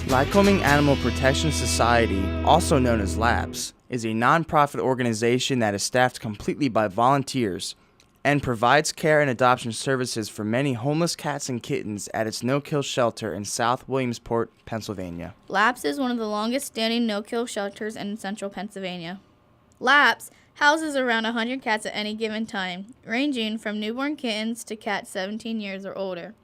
Lycoming Animal Protection Society, also known as LAPS, is a nonprofit organization that is staffed completely by volunteers and provides care and adoption services for many homeless cats and kittens at its no-kill shelter in South Williamsport, Pennsylvania. LAPS is one of the longest-standing no-kill shelters in central Pennsylvania. LAPS houses around 100 cats at any given time, ranging from newborn kittens to cats 17 years or older.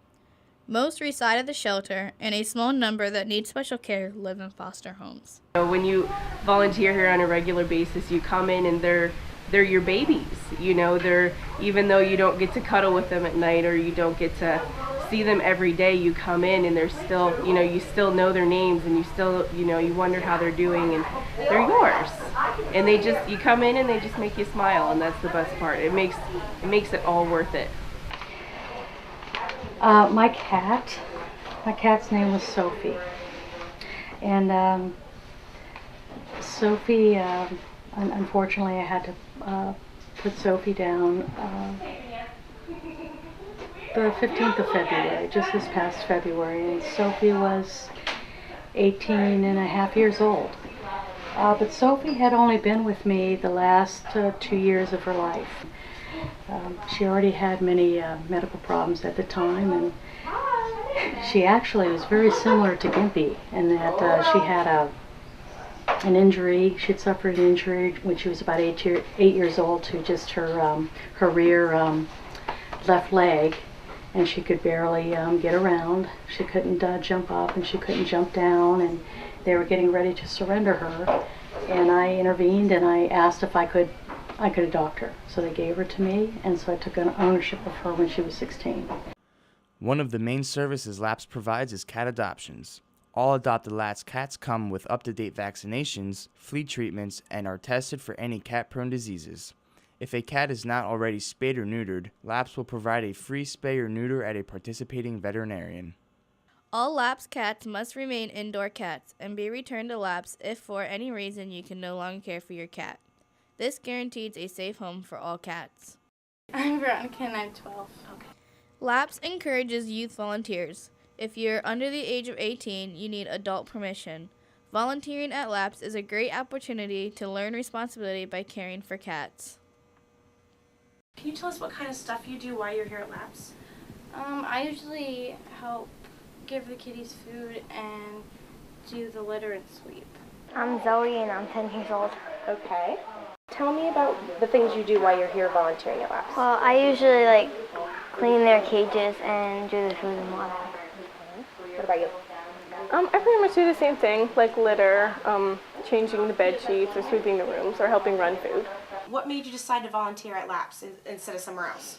Most reside at the shelter, and a small number that need special care live in foster homes. When you volunteer here on a regular basis, you come in and they're your babies. You know, even though you don't get to cuddle with them at night or you don't get to see them every day, you come in and they're still, you still know their names and you still, you wonder how they're doing and they're yours. And you come in and they just make you smile, and that's the best part. It makes it all worth it. My cat's name was Sophie, and Sophie, unfortunately I had to put Sophie down the 15th of February, just this past February, and Sophie was 18 and a half years old. But Sophie had only been with me the last 2 years of her life. She already had many medical problems at the time, and she actually was very similar to Gimpy in that she had an injury. She'd suffered an injury when she was about 8 years old to just her rear left leg, and she could barely get around. She couldn't jump up and she couldn't jump down, and they were getting ready to surrender her. And I intervened and I asked if I could adopt her. So they gave her to me, and so I took ownership of her when she was 16. One of the main services LAPS provides is cat adoptions. All adopted LAPS cats come with up-to-date vaccinations, flea treatments, and are tested for any cat-prone diseases. If a cat is not already spayed or neutered, LAPS will provide a free spay or neuter at a participating veterinarian. All LAPS cats must remain indoor cats and be returned to LAPS if for any reason you can no longer care for your cat. This guarantees a safe home for all cats. I'm Veronica and I'm 12. Okay. LAPS encourages youth volunteers. If you're under the age of 18, you need adult permission. Volunteering at LAPS is a great opportunity to learn responsibility by caring for cats. Can you tell us what kind of stuff you do while you're here at LAPS? I usually help give the kitties food and do the litter and sweep. I'm Zoe and I'm 10 years old. Okay. Tell me about the things you do while you're here volunteering at LAPS. Well, I usually clean their cages and do the food and water. What about you? I pretty much do the same thing, like litter, changing the bed sheets, or sweeping the rooms, or helping run food. What made you decide to volunteer at LAPS instead of somewhere else?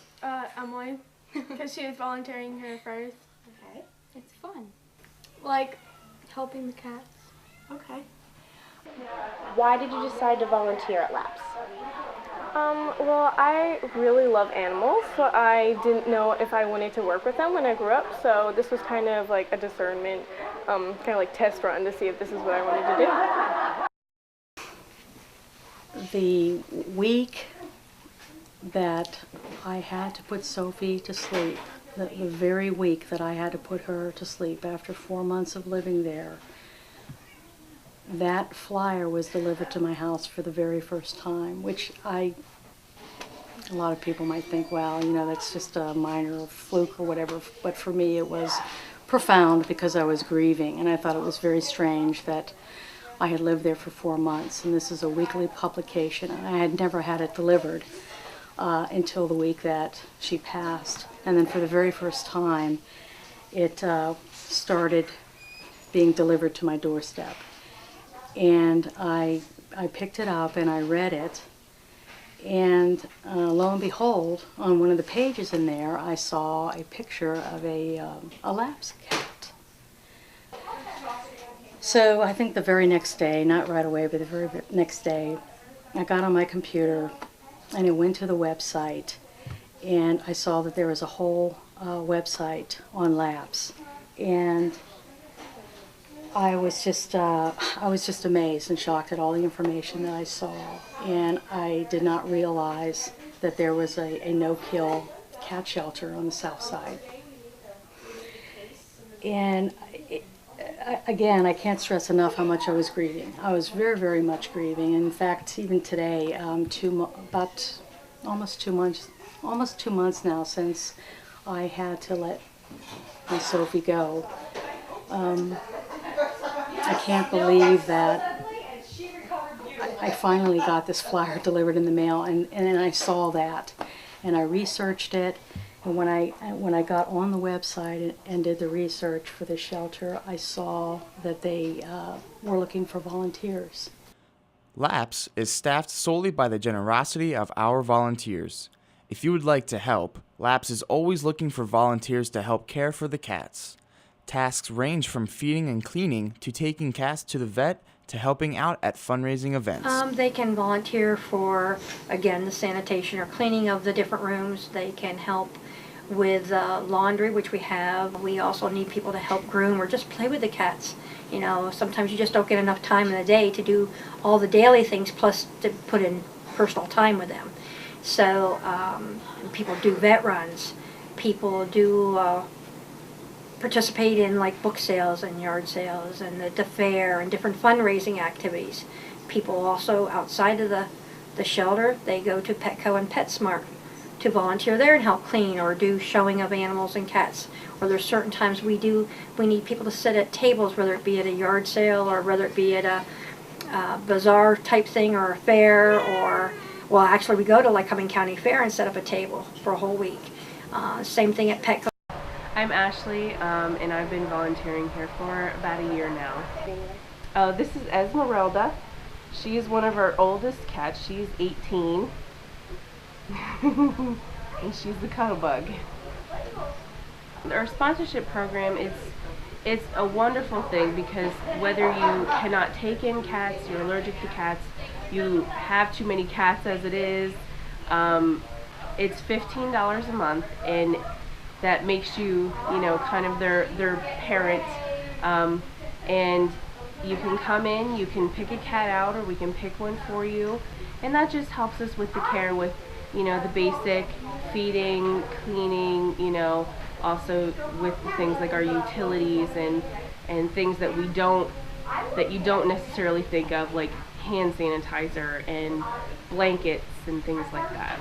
Emily, because she was volunteering here first. Okay. It's fun. Like helping the cats. Okay. Why did you decide to volunteer at LAPS? Well, I really love animals, so I didn't know if I wanted to work with them when I grew up, so this was kind of like a discernment, kind of like test run to see if this is what I wanted to do. The week that I had to put Sophie to sleep, the very week that I had to put her to sleep after 4 months of living there, that flyer was delivered to my house for the very first time, which a lot of people might think, well, that's just a minor fluke or whatever, but for me it was profound because I was grieving, and I thought it was very strange that I had lived there for 4 months, and this is a weekly publication, and I had never had it delivered until the week that she passed. And then for the very first time, it started being delivered to my doorstep. And I picked it up and I read it, and lo and behold, on one of the pages in there, I saw a picture of a LAPS cat. So I think the very next day, not right away, but the very next day, I got on my computer and I went to the website, and I saw that there was a whole website on LAPS, and I was just amazed and shocked at all the information that I saw, and I did not realize that there was a no-kill cat shelter on the south side. And Again, I can't stress enough how much I was grieving. I was very, very much grieving. In fact, even today, about almost 2 months now since I had to let my Sophie go. I can't believe that I finally got this flyer delivered in the mail, and I saw that, and I researched it. And when I got on the website and did the research for the shelter, I saw that they were looking for volunteers. LAPS is staffed solely by the generosity of our volunteers. If you would like to help, LAPS is always looking for volunteers to help care for the cats. Tasks range from feeding and cleaning to taking cats to the vet to helping out at fundraising events. They can volunteer for, again, the sanitation or cleaning of the different rooms. They can help with laundry, which we have. We also need people to help groom or just play with the cats. You know, sometimes you just don't get enough time in the day to do all the daily things, plus to put in personal time with them. So people do vet runs. People do participate in like book sales and yard sales and the fair and different fundraising activities. People also outside of the shelter, they go to Petco and PetSmart to volunteer there and help clean or do showing of animals and cats. Or there's certain times we need people to sit at tables, whether it be at a yard sale or whether it be at a bazaar type thing or a fair, or, well, actually we go to like Cumming County Fair and set up a table for a whole week. Same thing at Petco. I'm Ashley, and I've been volunteering here for about a year now. This is Esmeralda. She is one of our oldest cats. She's 18. And she's the cuddle bug. Our sponsorship program, it's a wonderful thing because whether you cannot take in cats, you're allergic to cats, you have too many cats as it is, it's $15 a month, and that makes you, you know, kind of their parent, and you can come in, you can pick a cat out, or we can pick one for you, and that just helps us with the care, with, you know, the basic feeding, cleaning, you know, also with things like our utilities and things that you don't necessarily think of, like hand sanitizer and blankets and things like that.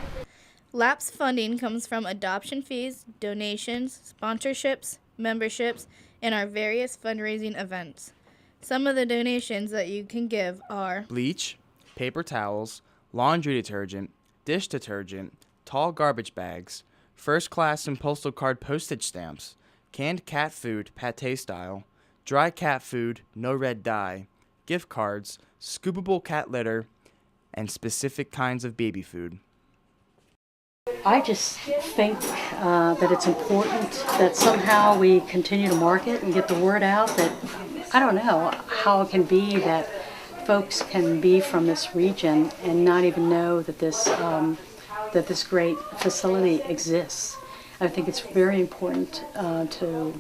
LAPS funding comes from adoption fees, donations, sponsorships, memberships, and our various fundraising events. Some of the donations that you can give are bleach, paper towels, laundry detergent, dish detergent, tall garbage bags, first-class and postal card postage stamps, canned cat food pate style, dry cat food no red dye, gift cards, scoopable cat litter, and specific kinds of baby food. I just think that it's important that somehow we continue to market and get the word out that, I don't know how it can be that folks can be from this region and not even know that this great facility exists. I think it's very important to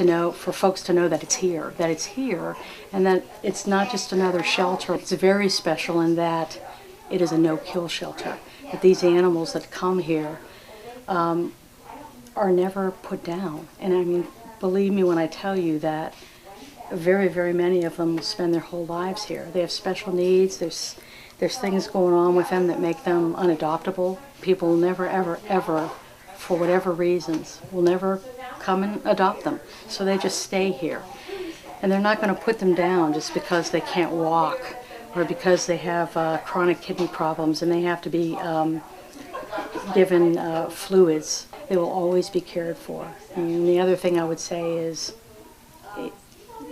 know, for folks to know that it's here, and that it's not just another shelter. It's very special in that it is a no-kill shelter. That these animals that come here are never put down. And I mean, believe me when I tell you that very, very many of them will spend their whole lives here. They have special needs. There's things going on with them that make them unadoptable. People will never, ever, ever, for whatever reasons, will never come and adopt them. So they just stay here. And they're not going to put them down just because they can't walk or because they have chronic kidney problems and they have to be given fluids. They will always be cared for. And the other thing I would say is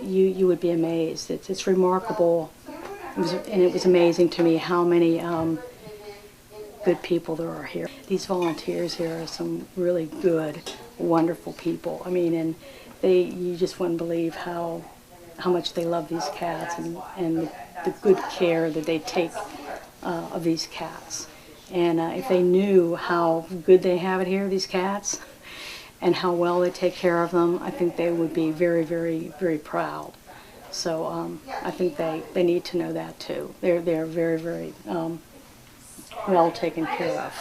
you would be amazed. It's remarkable. It was amazing to me how many good people there are here. These volunteers here are some really good, wonderful people. I mean, and you just wouldn't believe how much they love these cats and the good care that they take of these cats. And if they knew how good they have it here, these cats, and how well they take care of them, I think they would be very, very, very proud. So I think they need to know that too. They're very, very well taken care of.